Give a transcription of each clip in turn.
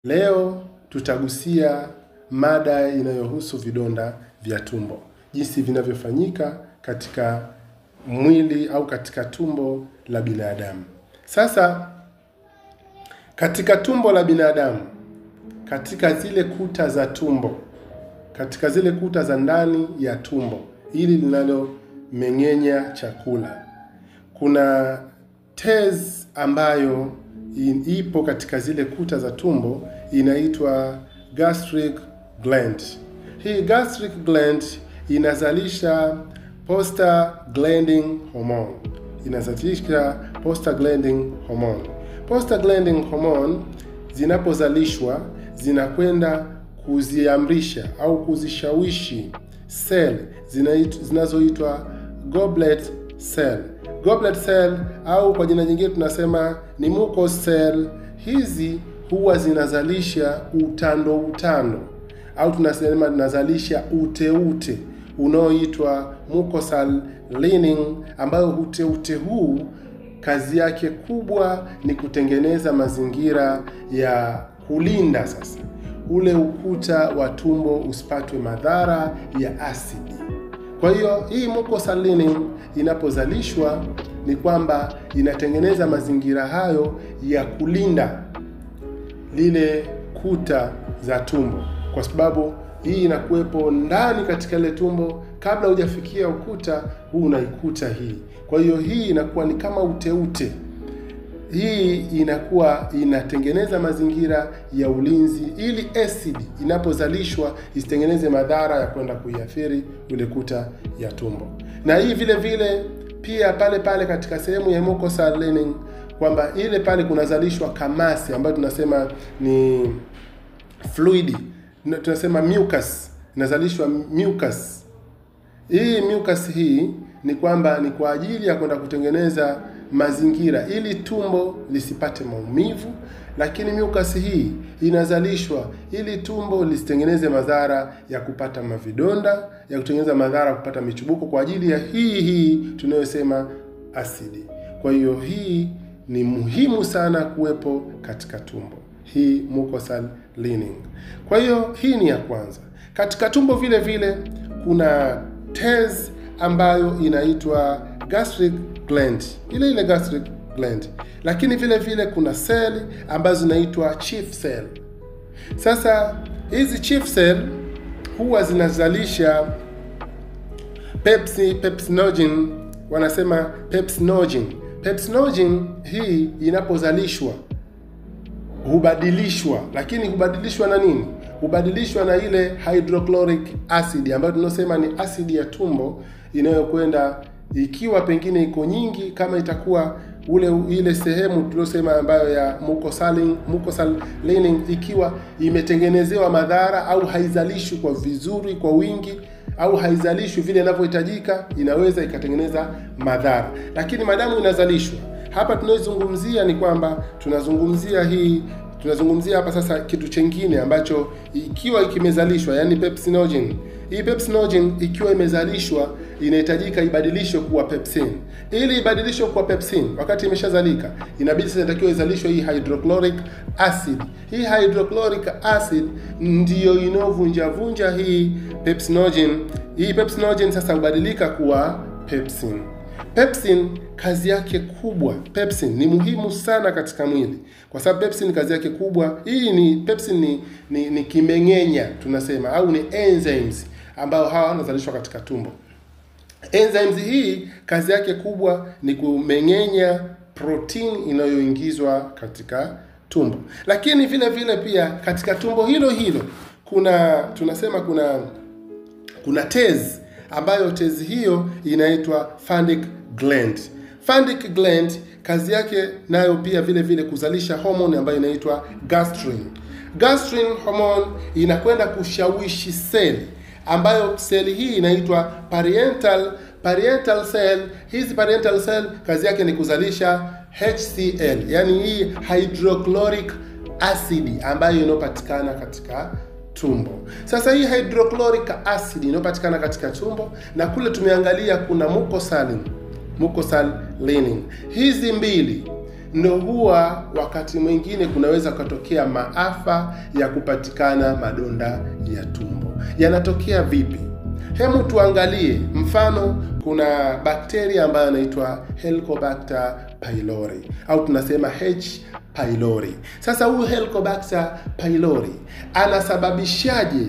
Leo tutagusia mada inayohusu vidonda vya tumbo, jinsi vinavyofanyika katika mwili au katika tumbo la binadamu. Sasa katika tumbo la binadamu, katika zile kuta za tumbo, katika zile kuta za ndani ya tumbo hili linalomeng'enya chakula, kuna tezi ambayo ipo katika zile kuta za tumbo, inaitwa gastric gland. Hii gastric gland inazalisha prostaglandin hormone. Prostaglandin hormone zinapozalishwa zinakwenda kuziamrisha au kuzishawishi cell zinazoitwa goblet cell. Goblet cell au kwa jina jingine tunasema ni mucous cell. Hizi huwa zinazalisha utando au tunasema zinazalisha ute unaoitwa mucosal lining, ambayo ute huu kazi yake kubwa ni kutengeneza mazingira ya kulinda sasa ule ukuta wa tumbo usipatwe madhara ya asidi. Kwa hiyo hii mucosal lining inapozalishwa ni kwamba inatengeneza mazingira hayo ya kulinda lile kuta za tumbo, kwa sababu hii inakuwepo ndani katika ile tumbo. Kabla hujafikia ukuta huu unaikuta hii. Kwa hiyo hii inakuwa ni kama ute. Hii inakuwa inatengeneza mazingira ya ulinzi ili acid inapozalishwa isitengeneze madhara ya kwenda kuiathiri ule kuta ya tumbo. Na hii vile vile pia pale katika sehemu ya mucosal lining, kwamba ile pale kunazalishwa kamasi ambayo tunasema ni fluid, tunasema mucus, inazalishwa mucus. Hii mucus hii ni kwamba ni kwa ajili ya kwenda kutengeneza mazingira ili tumbo lisipate maumivu, lakini mucus hii inazalishwa ili tumbo lisitengeneze madhara ya kupata mavidonda, ya kutengeneza madhara ya kupata michubuko kwa ajili ya hii tunayosema asidi. Kwa hiyo hii ni muhimu sana kuwepo katika tumbo, hii mucosal lining. Kwa hiyo hii ni ya kwanza. Katika tumbo vile vile kuna tezi ambayo inaitwa gastric gland, ile gastric gland, lakini vile vile kuna seli ambazo zinaitwa chief cell. Sasa hizi chief cell huwa zinazalisha pepsinogen, wanasema pepsinogen hii inapozalishwa hubadilishwa, lakini hubadilishwa na nini? Hubadilishwa na ile hydrochloric acid ambayo tunasema ni asidi ya tumbo inayokwenda, ikiwa pengine iko nyingi, kama itakuwa ile sehemu tuliyosema ambayo ya mucosal lining ikiwa imetengenezewa madhara au haizalishwi kwa vizuri, kwa wingi, au haizalishwi vile inavyohitajika, inaweza ikatengeneza madhara. Lakini madamu inazalishwa, hapa tunayozungumzia ni kwamba tunazungumzia hapa sasa kitu chengine ambacho ikiwa kimezalishwa, yani pepsinogen. Hii pepsinogen ikiwa imezalishwa inahitajika ibadilishwe kuwa pepsin. Ili ibadilishwe kuwa pepsin wakati imeshazalika, inabidi sasa inatakiwa izalishwe hii hydrochloric acid. Hii hydrochloric acid ndiyo inovunja hii pepsinogen. Hii pepsinogen sasa hubadilika kuwa pepsin. Pepsin kazi yake kubwa, pepsin ni muhimu sana katika mwili, kwa sababu pepsin kazi yake kubwa, pepsin ni kimeng'enya tunasema, au ni enzymes ambao hawa wanazalishwa katika tumbo. Enzymes hii kazi yake kubwa ni kumeng'enya protein inayoingizwa katika tumbo. Lakini vile vile pia katika tumbo hilo tunasema kuna tezi ambayo tezi hiyo inaitwa Fundic gland. Fundic gland kazi yake nayo pia vile vile kuzalisha hormone ambayo inaitwa gastrin. Gastrin hormone inakwenda kushawishi seli, ambayo seli hii inaitwa parietal cell. Hizi parietal cell kazi yake ni kuzalisha HCl, yani hii hydrochloric acid ambayo inapatikana katika tumbo. Sasa hii hydrochloric acid inayopatikana katika tumbo, na kule tumeangalia kuna mucosal lining. Hizi mbili ndio huwa wakati mwingine kunaweza kutokea maafa ya kupatikana madonda ya tumbo. Yanatokea vipi? Hemu tuangalie mfano. Kuna bakteria ambayo anaitwa Helicobacter pylori au tunasema H. pylori. Sasa huyu Helicobacter pylori anasababishaje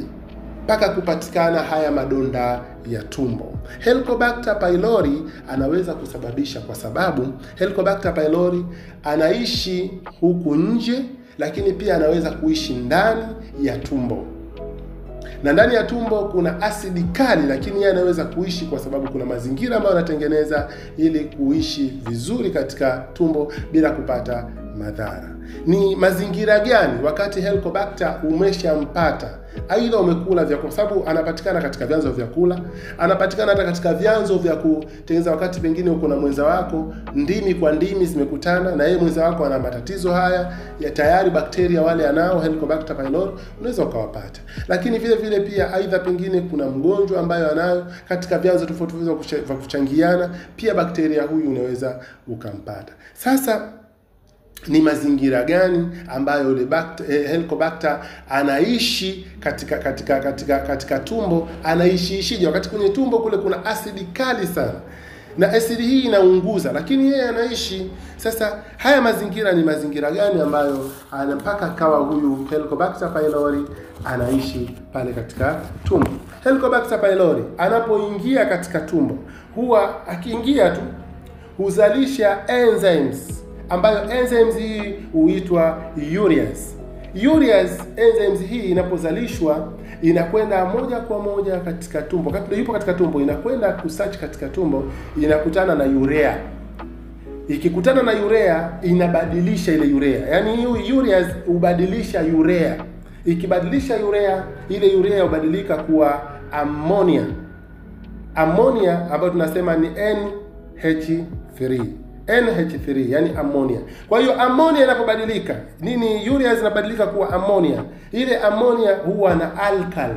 mpaka kupatikana haya madonda ya tumbo? Helicobacter pylori anaweza kusababisha, kwa sababu Helicobacter pylori anaishi huku nje, lakini pia anaweza kuishi ndani ya tumbo. Na ndani ya tumbo kuna asidi kali, lakini yeye anaweza kuishi kwa sababu kuna mazingira ambayo anatengeneza ili kuishi vizuri katika tumbo bila kupata madhara. Ni mazingira gani wakati Helicobacter umeshampata? Aidha umekula vyakula, sababu anapatikana katika vyanzo vya kula, anapatikana hata katika vyanzo vya kutengeneza. Wakati pengine uko na mwenza wako, ndimi kwa ndimi zimekutana na yeye mwenza wako ana matatizo haya ya tayari bakteria wale anao Helicobacter pylori, unaweza ukawapata. Lakini vile vile pia aidha pengine kuna mgonjwa ambayo anayo katika vyanzo tofauti vya kuchangiana, pia bakteria huyu unaweza ukampata. Sasa ni mazingira gani ambayo yule Helicobacter anaishi katika tumbo? Anaishije wakati kwenye tumbo kule kuna asidi kali sana, na asidi hii inaunguza, lakini yeye anaishi. Sasa haya mazingira ni mazingira gani ambayo mpaka kawa huyu Helicobacter pylori anaishi pale katika tumbo? Helicobacter pylori anapoingia katika tumbo, huwa akiingia tu huzalisha enzymes, ambayo enzymes hii huitwa urease. Urease enzymes hii inapozalishwa inakwenda moja kwa moja katika tumbo. Wakati yupo katika tumbo, inakwenda kusearch katika tumbo, inakutana na urea. Ikikutana na urea, inabadilisha ile urea. Yaani hiyo urease hubadilisha urea. Ikibadilisha urea, ile urea hubadilika kuwa ammonia. Ammonia ambayo tunasema ni NH3. NH3 yani ammonia. Kwa hiyo ammonia inapobadilika, urea zinabadilika kuwa ammonia. Ile ammonia huwa na alkali.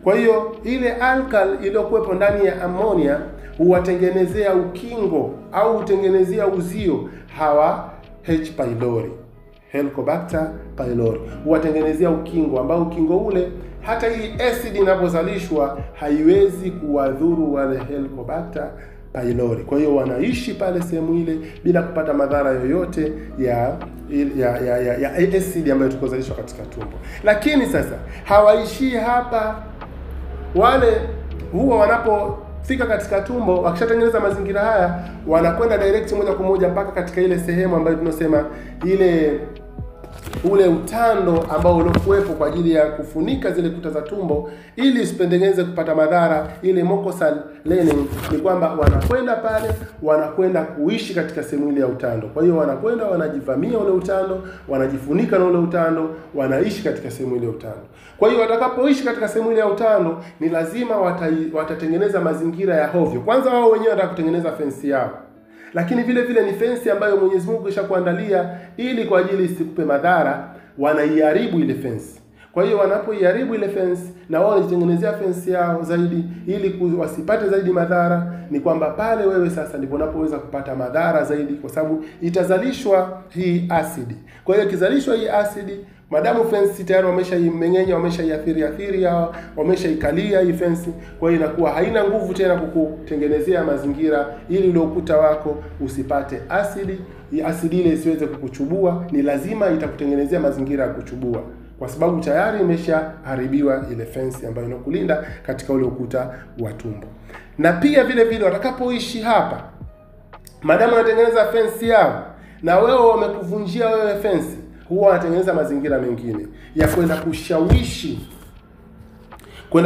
Kwa hiyo ile alkali iliyokuwepo ndani ya ammonia huwatengenezea ukingo au hutengenezea uzio hawa H. pylori, Helicobacter pylori. Huwatengenezea ukingo ambao ukingo ule hata hii acid inapozalishwa haiwezi kuwadhuru wale Helicobacter pylori. Kwa hiyo wanaishi pale sehemu ile bila kupata madhara yoyote ya acid ambayo tukozalishwa katika tumbo. Lakini sasa hawaishi hapa. Wale huwa wanapofika katika tumbo, wakishatengeneza mazingira haya, wanakwenda direct moja kwa moja mpaka katika ile sehemu ambayo tunasema ule utando ambao uliokuwepo kwa ajili ya kufunika zile kuta za tumbo ili isipendekeze kupata madhara, ile mucosal lining. Ni kwamba wanakwenda pale, wanakwenda kuishi katika sehemu ile ya utando. Kwa hiyo wanakwenda wanajivamia ule utando, wanajifunika na ule utando, wanaishi katika sehemu ile ya utando. Kwa hiyo watakapoishi katika sehemu ile ya utando, ni lazima watatengeneza mazingira ya hovyo. Kwanza wao wenyewe wanataka kutengeneza fence yao, lakini vile vile ni fence ambayo Mwenyezi Mungu kishakuandalia ili kwa ajili isikupe madhara, wanaiharibu ile fence. Kwa hiyo wanapoiharibu ile fence, na wao wanajitengenezea fence yao zaidi ili wasipate zaidi madhara. Ni kwamba pale wewe sasa ndipo unapoweza kupata madhara zaidi, kwa sababu itazalishwa hii asidi. Kwa hiyo ikizalishwa hii asidi, madamu fence tayari wameshaimeng'enya, wameshaiathiri hao, wameshaikalia hii fence, kwa hiyo inakuwa haina nguvu tena kukutengenezea mazingira ili ule ukuta wako usipate asidi. Asidi ile isiweze kukuchubua, ni lazima itakutengenezea mazingira ya kuchubua, kwa sababu tayari imeshaharibiwa ile fence ambayo inakulinda katika ule ukuta wa tumbo. Na pia vile vile watakapoishi hapa, madamu wanatengeneza fence yao na wewe wamekuvunjia wewe fence, huwa wanatengeneza mazingira mengine ya kwenda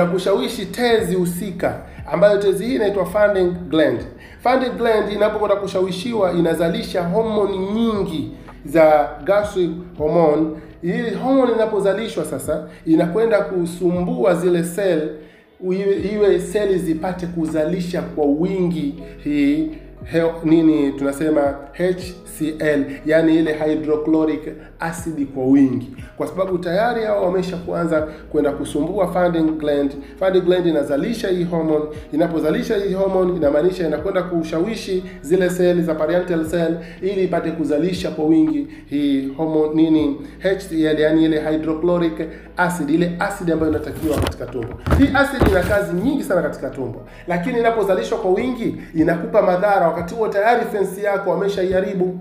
kushawishi tezi husika, ambayo tezi hii inaitwa funding gland. Funding gland inapokwenda kushawishiwa, inazalisha homoni nyingi za gastric hormone. Hii hormone inapozalishwa sasa, inakwenda kusumbua zile iwe seli zipate kuzalisha kwa wingi hii tunasema HCl, yani ile hydrochloric acid kwa wingi, kwa sababu tayari hao wamesha kuanza kwenda kusumbua Funding gland. Funding gland inazalisha hii hormone. Inapozalisha hii hormone, inamaanisha inakwenda kushawishi zile seli za parietal cell ili ipate kuzalisha kwa wingi hii hormone HCl, yani ile hydrochloric acid, ile acid ambayo inatakiwa katika tumbo. Hii acid ina kazi nyingi sana katika tumbo, lakini inapozalishwa kwa wingi inakupa madhara. Wakati huo tayari fensi yako wameshaiharibu,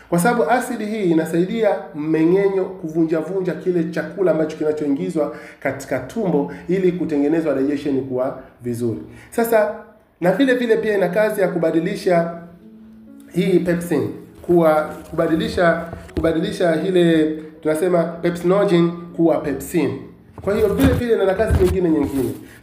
kwa sababu asidi hii inasaidia mmeng'enyo, kuvunja kile chakula ambacho kinachoingizwa katika tumbo ili kutengenezwa digestion kuwa vizuri. Sasa na vile vile pia ina kazi ya kubadilisha hii pepsin kubadilisha ile tunasema pepsinogen kuwa pepsin. Kwa hiyo vile vile ina kazi nyingine.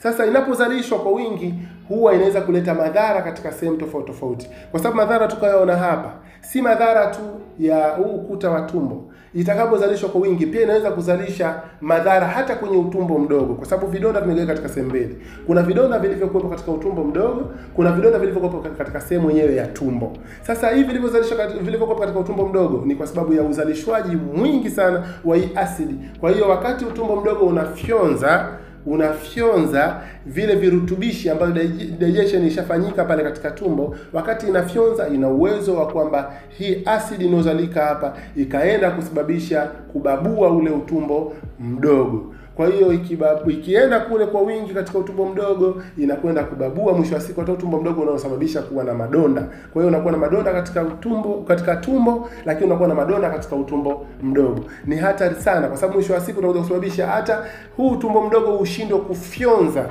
Sasa inapozalishwa kwa wingi huwa inaweza kuleta madhara katika sehemu tofauti, kwa sababu madhara tukayoona hapa si madhara tu ya huu ukuta wa tumbo. Itakapozalishwa kwa wingi pia inaweza kuzalisha madhara hata kwenye utumbo mdogo, kwa sababu vidonda vimegawanyika katika sehemu mbili. Kuna vidonda vilivyokuwepo katika utumbo mdogo, kuna vidonda vilivyokuwepo katika sehemu yenyewe ya tumbo. Sasa hivi vilivyokuwepo katika utumbo mdogo ni kwa sababu ya uzalishwaji mwingi sana wa hii asidi. Kwa hiyo wakati utumbo mdogo unafyonza vile virutubishi ambavyo digestion ishafanyika pale katika tumbo, wakati inafyonza ina uwezo wa kwamba hii asidi inozalika hapa ikaenda kusababisha kubabua ule utumbo mdogo. Kwa hiyo ikienda kule kwa wingi katika utumbo mdogo inakwenda kubabua, mwisho wa siku hata utumbo mdogo unaosababisha kuwa na madonda. Kwa hiyo unakuwa na madonda katika tumbo, lakini unakuwa na madonda katika utumbo mdogo. Ni hatari sana, kwa sababu mwisho wa siku unaweza kusababisha hata huu utumbo mdogo ushindwe kufyonza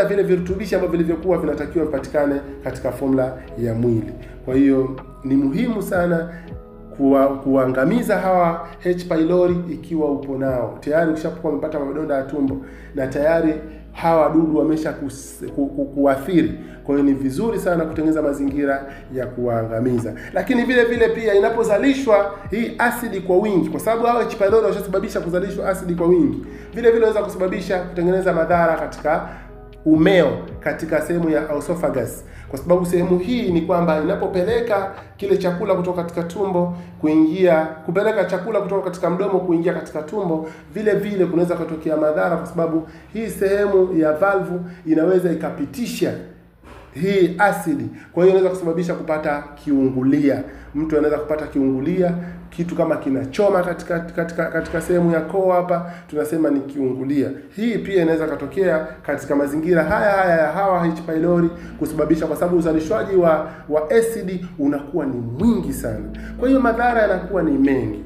vile virutubishi ambavyo vilivyokuwa vinatakiwa vipatikane katika formula ya mwili. Kwa hiyo ni muhimu sana kuangamiza hawa H pylori ikiwa upo nao. Tayari ukishapokuwa umepata madonda ya tumbo na tayari hawa wadudu wamesha kuathiri. Kwa hiyo ni vizuri sana kutengeneza mazingira ya kuangamiza. Lakini vile vile pia inapozalishwa hii asidi kwa wingi, kwa sababu hawa H pylori washasababisha kuzalishwa asidi kwa wingi, vile vile inaweza kusababisha kutengeneza madhara katika umeo, katika sehemu ya esophagus. Kwa sababu sehemu hii ni kwamba inapopeleka kile chakula kutoka katika tumbo kupeleka chakula kutoka katika mdomo kuingia katika tumbo, vile vile kunaweza kutokea madhara, kwa sababu hii sehemu ya valve inaweza ikapitisha hii asidi. Kwa hiyo inaweza kusababisha kupata kiungulia. Mtu anaweza kupata kiungulia, kitu kama kinachoma katika sehemu ya koo hapa, tunasema ni kiungulia. Hii pia inaweza kutokea katika mazingira haya ya hawa H pylori kusababisha, kwa sababu uzalishwaji wa asidi unakuwa ni mwingi sana. Kwa hiyo madhara yanakuwa ni mengi.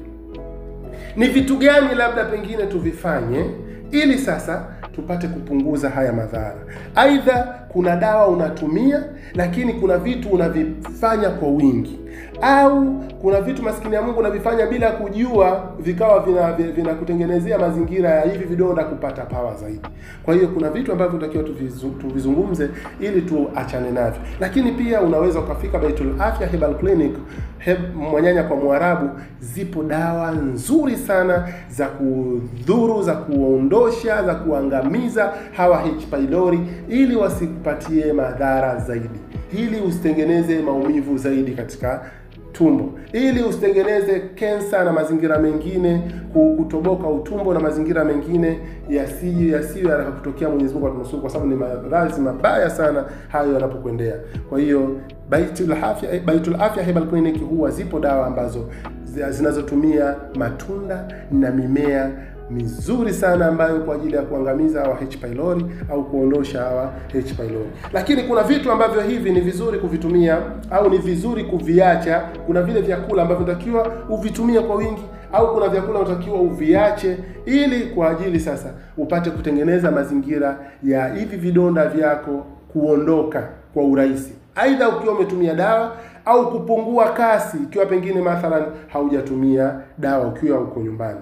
Ni vitu gani labda pengine tuvifanye ili sasa tupate kupunguza haya madhara? Aidha kuna dawa unatumia, lakini kuna vitu unavifanya kwa wingi, au kuna vitu maskini ya Mungu unavifanya bila kujua, vikawa vinakutengenezea mazingira ya hivi vidonda kupata power zaidi. Kwa hiyo kuna vitu ambavyo tunatakiwa tuvizungumze ili tuachane navyo. Lakini pia unaweza ukafika Baitul Afya Herbal Clinic, Mwanyanya kwa Mwarabu. Zipo dawa nzuri sana za kudhuru, za kuondosha, za kuangamiza hawa H pylori ili wasikupatie madhara zaidi, ili usitengeneze maumivu zaidi katika tumbo, ili usitengeneze kensa na mazingira mengine, kutoboka utumbo na mazingira mengine yasiyo yanakutokea. Mwenyezi Mungu atunusuru, kwa sababu ni maradhi mabaya sana hayo yanapokuendea. Kwa hiyo Baitul Afya Herbal Clinic huwa zipo dawa ambazo zinazotumia matunda na mimea mizuri sana ambayo kwa ajili ya kuangamiza hawa H pylori au kuondosha hawa H pylori. Lakini kuna vitu ambavyo hivi ni vizuri kuvitumia au ni vizuri kuviacha. Kuna vile vyakula ambavyo unatakiwa uvitumie kwa wingi, au kuna vyakula unatakiwa uviache ili kwa ajili sasa upate kutengeneza mazingira ya hivi vidonda vyako kuondoka kwa urahisi, aidha ukiwa umetumia dawa au kupungua kasi ikiwa pengine mathalan haujatumia dawa ukiwa uko nyumbani.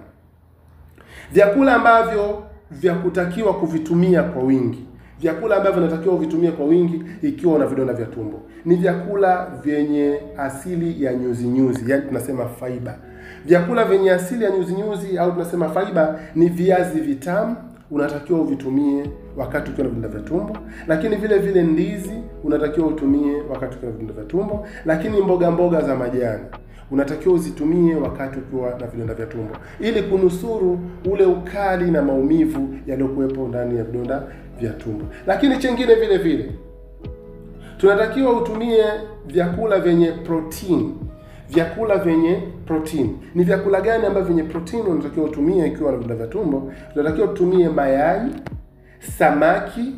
Vyakula ambavyo vya kutakiwa kuvitumia kwa wingi, vyakula ambavyo natakiwa uvitumie kwa wingi ikiwa una vidonda vya tumbo, ni vyakula vyenye asili ya nyuzi, yani tunasema fiber. Vyakula vyenye asili ya nyuzi au tunasema fiber ni viazi vitamu, unatakiwa uvitumie wakati ukiwa na vidonda vya tumbo. Lakini vile vile ndizi unatakiwa utumie wakati ukiwa na vidonda vya tumbo. Lakini mboga za majani unatakiwa uzitumie wakati ukiwa na vidonda vya tumbo, ili kunusuru ule ukali na maumivu yaliyokuwepo ndani ya vidonda vya tumbo. Lakini chengine vile vile tunatakiwa utumie vyakula vyenye protein. Vyakula vyenye protein. Ni vyakula gani ambavyo vyenye protein unatakiwa utumie ikiwa na vidonda vya tumbo? Tunatakiwa tutumie mayai, samaki,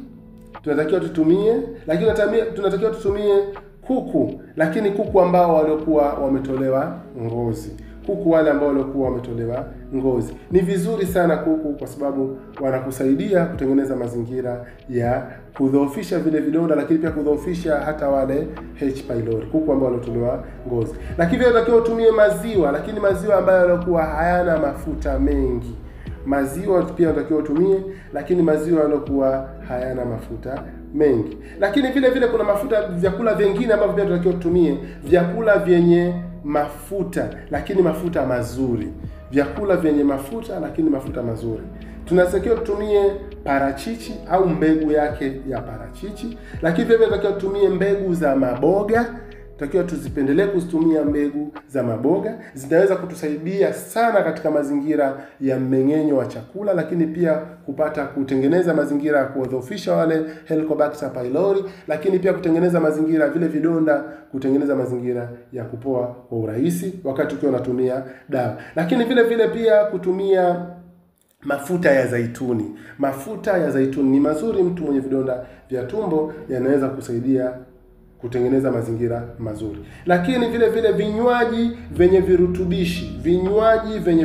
tunatakiwa tutumie, lakini tunatakiwa tutumie kuku, lakini kuku ambao waliokuwa wametolewa ngozi. Kuku wale ambao waliokuwa wametolewa ngozi. Ni vizuri sana kuku kwa sababu wanakusaidia kutengeneza mazingira ya kudhoofisha vile vidonda, lakini pia kudhoofisha hata wale H pylori, kuku ambao waliotolewa ngozi. Lakini pia unatakiwa utumie maziwa, lakini maziwa ambayo yalikuwa hayana mafuta mengi. Maziwa pia unatakiwa utumie, lakini maziwa yaliokuwa hayana mafuta mengi. Lakini vile vile kuna vyakula vingine ambavyo pia tunatakiwa tutumie, vyakula vyenye mafuta lakini mafuta mazuri. Vyakula vyenye mafuta lakini mafuta mazuri. Tunatakiwa tutumie parachichi au mbegu yake ya parachichi, lakini pia tunatakiwa tutumie mbegu za maboga. Tunatakiwa tuzipendelee kuzitumia mbegu za maboga. Zinaweza kutusaidia sana katika mazingira ya mmeng'enyo wa chakula, lakini pia kutengeneza mazingira ya kuwadhoofisha wale Helicobacter pylori, lakini pia kutengeneza mazingira vile vidonda, kutengeneza mazingira ya kupoa kwa urahisi wakati ukiwa unatumia dawa. Lakini vile vile pia kutumia mafuta ya zaituni. Mafuta ya zaituni ni mazuri, mtu mwenye vidonda vya tumbo yanaweza kusaidia kutengeneza mazingira mazuri. Lakini vile vile vinywaji vyenye virutubishi. Vinywaji vyenye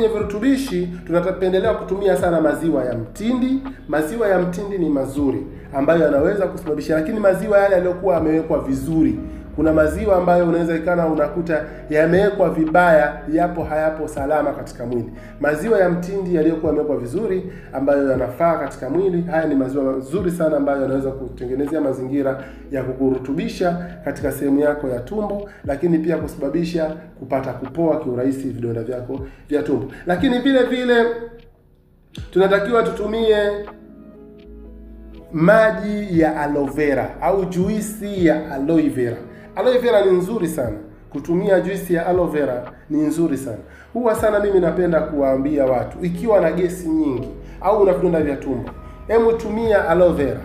virutubishi tunapendelea kutumia sana maziwa ya mtindi. Maziwa ya mtindi ni mazuri ambayo yanaweza kusababisha, lakini maziwa yale yaliyokuwa yamewekwa vizuri. Kuna maziwa ambayo unaweza ikana unakuta yamewekwa vibaya, hayapo salama katika mwili. Maziwa ya mtindi yaliyokuwa yamewekwa vizuri ambayo yanafaa katika mwili, haya ni maziwa mazuri sana ambayo yanaweza kutengenezea mazingira ya kukurutubisha katika sehemu yako ya tumbo, lakini pia kusababisha kupata kupoa kiurahisi vidonda vyako vya tumbo. Lakini vile vile tunatakiwa tutumie maji ya aloe vera au juisi ya aloe vera. Aloe vera ni nzuri sana. Kutumia juisi ya aloe vera ni nzuri sana. Huwa sana mimi napenda kuwaambia watu, ikiwa na gesi nyingi au una vidonda vya tumbo, hebu tumia aloe vera.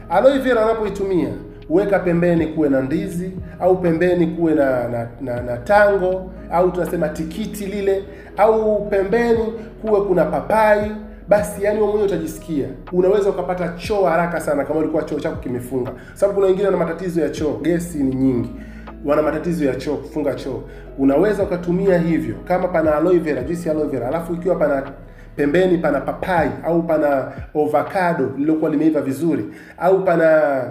Aloe vera unapoitumia, weka pembeni kuwe na ndizi au pembeni kuwe na tango au tunasema tikiti lile, au pembeni kuwe kuna papai. Basi yani wewe mwenyewe utajisikia unaweza ukapata choo haraka sana kama ulikuwa choo chako kimefunga. Sababu kuna wengine wana matatizo ya choo, gesi ni nyingi, wana matatizo ya choo, kufunga choo. Unaweza ukatumia hivyo kama pana aloe vera, juice ya aloe vera, alafu ikiwa pana pembeni pana papai au pana avocado lilokuwa limeiva vizuri au pana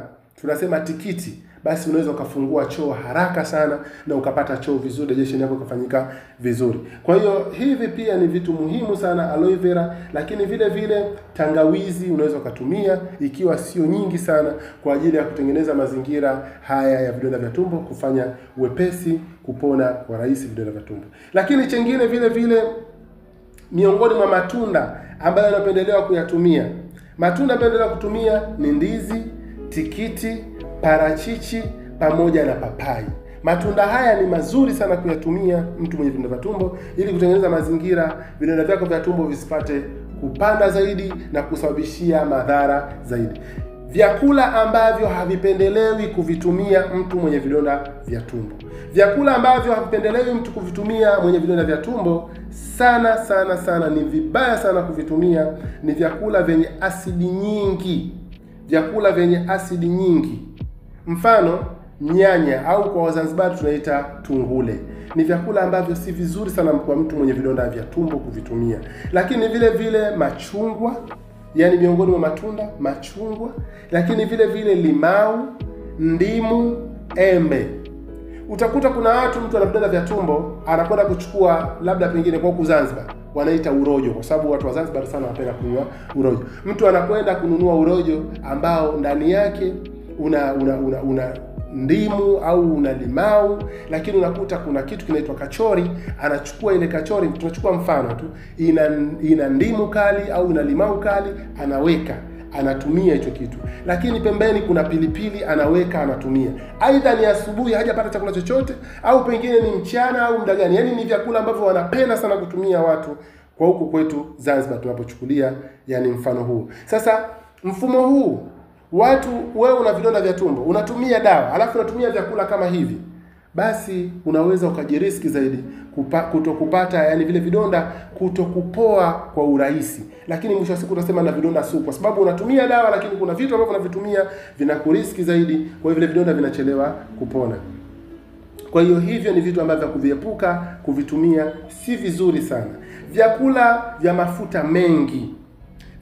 tunasema tikiti, basi unaweza ukafungua choo haraka sana na ukapata choo vizuri, digestion yako ikafanyika vizuri. Kwa hiyo hivi pia ni vitu muhimu sana, aloe vera. Lakini vile vile tangawizi unaweza ukatumia ikiwa sio nyingi sana, kwa ajili ya kutengeneza mazingira haya ya vidonda vya tumbo, kufanya wepesi kupona kwa rahisi vidonda vya tumbo. Lakini chengine vile vile, miongoni mwa matunda ambayo yanapendelewa kuyatumia, matunda yanapendelewa kutumia ni ndizi, tikiti, parachichi pamoja na papai. Matunda haya ni mazuri sana kuyatumia mtu mwenye vidonda vya tumbo, ili kutengeneza mazingira vidonda vyako vya tumbo visipate kupanda zaidi na kusababishia madhara zaidi. Vyakula ambavyo havipendelewi kuvitumia mtu mwenye vidonda vya tumbo. Vyakula ambavyo havipendelewi mtu kuvitumia mwenye vidonda vya tumbo sana, ni vibaya sana kuvitumia, ni vyakula vyenye asidi nyingi. Vyakula vyenye asidi nyingi. Mfano nyanya au kwa Wazanzibari tunaita tungule. Ni vyakula ambavyo si vizuri sana kwa mtu mwenye vidonda vya tumbo kuvitumia. Lakini vile vile machungwa, yani miongoni mwa matunda, machungwa. Lakini vile vile limau, ndimu, embe. Utakuta kuna mtu ana vidonda vya tumbo anakwenda kuchukua labda pengine kwa huku Zanzibar wanaita urojo, kwa sababu watu wa Zanzibar sana wanapenda kunywa urojo. Mtu anakwenda kununua urojo ambao ndani yake una ndimu au una limau, lakini unakuta kuna kitu kinaitwa kachori. Anachukua ile kachori, tunachukua mfano tu, ina ndimu kali au ina limau kali, anaweka, anatumia hicho kitu, lakini pembeni kuna pilipili, anaweka, anatumia. Aidha ni asubuhi hajapata chakula chochote, au pengine ni mchana au muda gani. Yani ni vyakula ambavyo wanapenda sana kutumia watu kwa huku kwetu Zanzibar tunapochukulia yani mfano huu. Sasa mfumo huu, watu, wewe una vidonda vya tumbo, unatumia dawa, alafu unatumia vyakula kama hivi, basi unaweza ukajiriski zaidi kutokupata yani vile vidonda kutokupoa kwa urahisi. Lakini mwisho wa siku utasema na vidonda sugu, kwa sababu unatumia dawa, lakini kuna vitu ambavyo unavitumia vinakuriski zaidi, kwa hiyo vile vidonda vinachelewa kupona. Kwa hiyo hivyo ni vitu ambavyo kuviepuka, kuvitumia si vizuri sana. Vyakula vya mafuta mengi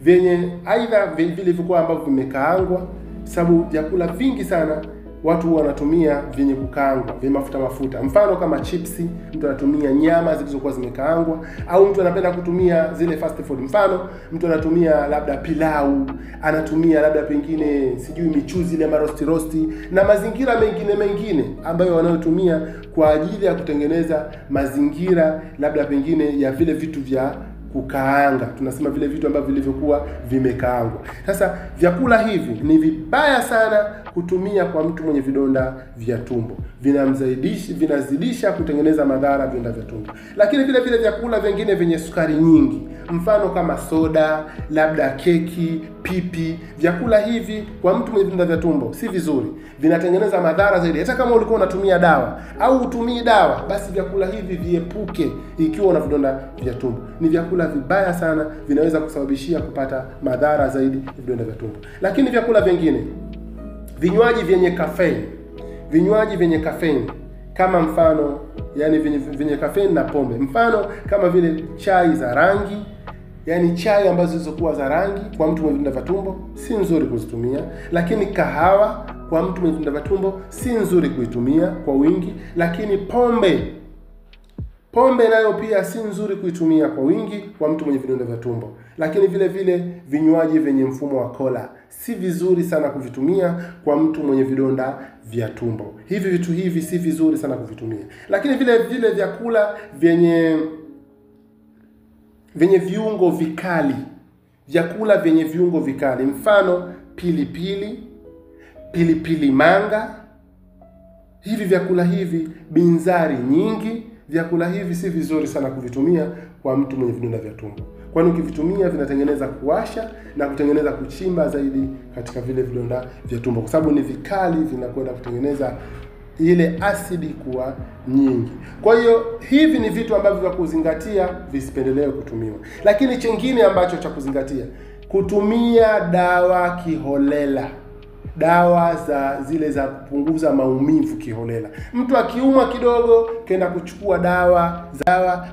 vyenye aidha vile vilivyokuwa ambavyo vimekaangwa, sababu vyakula vingi sana watu wanatumia vyenye kukaangwa, vyenye mafuta. Mfano kama chipsi, mtu anatumia nyama zilizokuwa zimekaangwa, au mtu anapenda kutumia zile fast food. Mfano mtu anatumia labda pilau, anatumia labda pengine sijui michuzi ile rosti na mazingira mengine ambayo wanayotumia kwa ajili ya kutengeneza mazingira labda pengine ya vile vitu vya kukaanga. Tunasema vile vitu ambavyo vilivyokuwa vimekaangwa. Sasa vyakula hivi ni vibaya sana kutumia kwa mtu mwenye vidonda vya tumbo. Vinazidisha kutengeneza madhara vidonda vya tumbo. Lakini vile vyakula vingine vyenye sukari nyingi, mfano kama soda, labda keki, pipi, vyakula hivi kwa mtu mwenye vidonda vya tumbo si vizuri. Vinatengeneza madhara zaidi. Hata kama ulikuwa unatumia dawa au utumii dawa, basi vyakula hivi viepuke ikiwa una vidonda vya tumbo. Ni vyakula vibaya sana, vinaweza kusababishia kupata madhara zaidi ya vidonda vya tumbo. Lakini vyakula vingine, vinywaji vyenye caffeine kama mfano yani vyenye caffeine na pombe, mfano kama vile chai za rangi, yani chai ambazo zilizokuwa za rangi kwa mtu mwenye vidonda vya tumbo si nzuri kuzitumia. Lakini kahawa kwa mtu mwenye vidonda vya tumbo si nzuri kuitumia kwa wingi. Lakini pombe nayo pia si nzuri kuitumia kwa wingi kwa mtu mwenye vidonda vya tumbo. Lakini vile vinywaji vyenye mfumo wa kola si vizuri sana kuvitumia kwa mtu mwenye vidonda vya tumbo. Hivi vitu hivi si vizuri sana kuvitumia. Lakini vile vyakula vyenye viungo vikali, vyakula vyenye viungo vikali, mfano pilipili manga, hivi vyakula hivi, binzari nyingi, vyakula hivi si vizuri sana kuvitumia kwa mtu mwenye vidonda vya tumbo. Kwani ukivitumia vinatengeneza kuwasha na kutengeneza kuchimba zaidi katika vile vidonda vya tumbo, kwa sababu ni vikali, vinakwenda kutengeneza ile asidi kuwa nyingi. Kwa hiyo hivi ni vitu ambavyo vya kuzingatia, visipendelewe kutumiwa. Lakini chengine ambacho cha kuzingatia, kutumia dawa kiholela, dawa za kupunguza maumivu kiholela. Mtu akiumwa kidogo kenda kuchukua dawa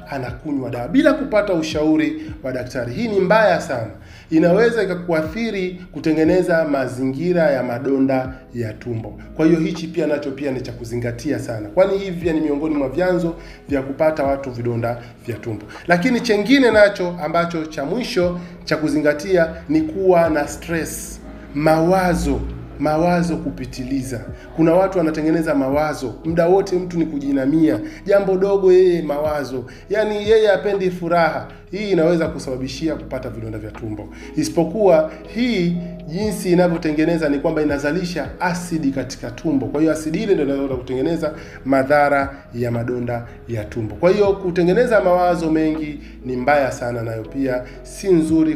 anakunywa dawa bila kupata ushauri wa daktari. Hii ni mbaya sana, inaweza ikakuathiri kutengeneza mazingira ya madonda ya tumbo. Kwa hiyo hichi pia nacho pia ni cha kuzingatia sana, kwani hivi pia ni miongoni mwa vyanzo vya kupata watu vidonda vya tumbo. Lakini chengine nacho ambacho cha mwisho cha kuzingatia ni kuwa na stress, mawazo kupitiliza. Kuna watu wanatengeneza mawazo muda wote, mtu ni kujinamia, jambo dogo yeye mawazo, yani yeye hapendi furaha. Hii inaweza kusababishia kupata vidonda vya tumbo. Isipokuwa hii jinsi inavyotengeneza ni kwamba inazalisha asidi katika tumbo. Kwa hiyo asidi ile ndio inaweza kutengeneza madhara ya madonda ya tumbo. Kwa hiyo kutengeneza mawazo mengi ni mbaya sana, nayo pia si nzuri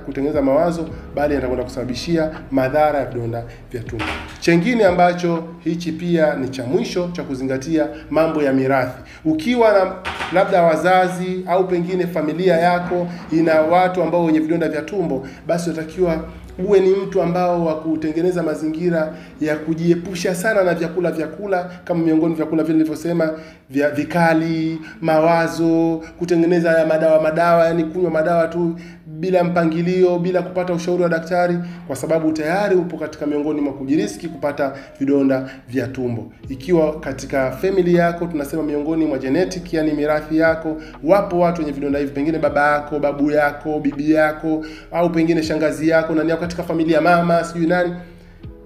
kutengeneza mawazo, bali yatakwenda kusababishia madhara ya vidonda vya tumbo. Chengine ambacho hichi pia ni cha mwisho cha kuzingatia, mambo ya mirathi. Ukiwa na labda wazazi au pengine familia yako ina watu ambao wenye vidonda vya tumbo, basi unatakiwa uwe ni mtu ambao wa kutengeneza mazingira ya kujiepusha sana na vyakula kama miongoni vyakula vile nilivyosema vya vikali, mawazo, kutengeneza ya madawa, yani kunywa madawa tu bila mpangilio, bila kupata ushauri wa daktari, kwa sababu tayari upo katika miongoni mwa kujiriski kupata vidonda vya tumbo. Ikiwa katika family yako, tunasema miongoni mwa genetic, yani mirathi yako, wapo watu wenye vidonda hivi, pengine baba yako, babu yako, bibi yako, au pengine shangazi yako, nani yako katika familia, mama, sijui nani,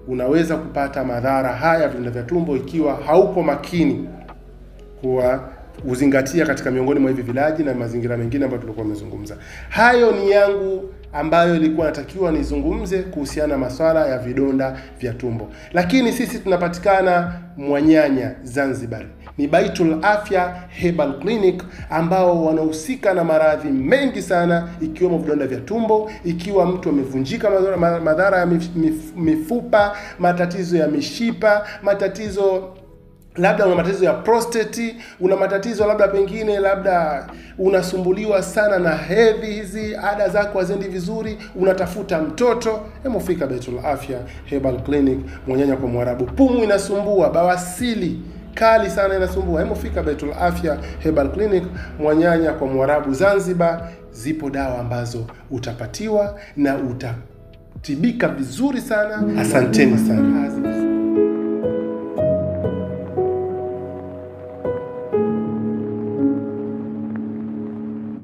unaweza kupata madhara haya vidonda vya tumbo ikiwa hauko makini kuzingatia katika miongoni mwa hivi vilaji na mazingira mengine ambayo tulikuwa tumezungumza. Hayo ni yangu ambayo ilikuwa natakiwa nizungumze kuhusiana na masuala ya vidonda vya tumbo. Lakini sisi tunapatikana Mwanyanya, Zanzibar. Ni Baitul Afya Herbal Clinic ambao wanahusika na maradhi mengi sana ikiwemo vidonda vya tumbo, ikiwa mtu amevunjika madhara ya mifupa, matatizo ya mishipa, matatizo labda una matatizo ya prostate, una matatizo labda pengine labda unasumbuliwa sana na hedhi hizi, ada zako hazendi vizuri, unatafuta mtoto, hemofika Baitul Afya Herbal Clinic Mwanyanya kwa Mwarabu. Pumu inasumbua, bawasili kali sana inasumbua, hemofika Baitul Afya Herbal Clinic Mwanyanya kwa Mwarabu Zanzibar. Zipo dawa ambazo utapatiwa na utatibika vizuri sana. Asanteni sana.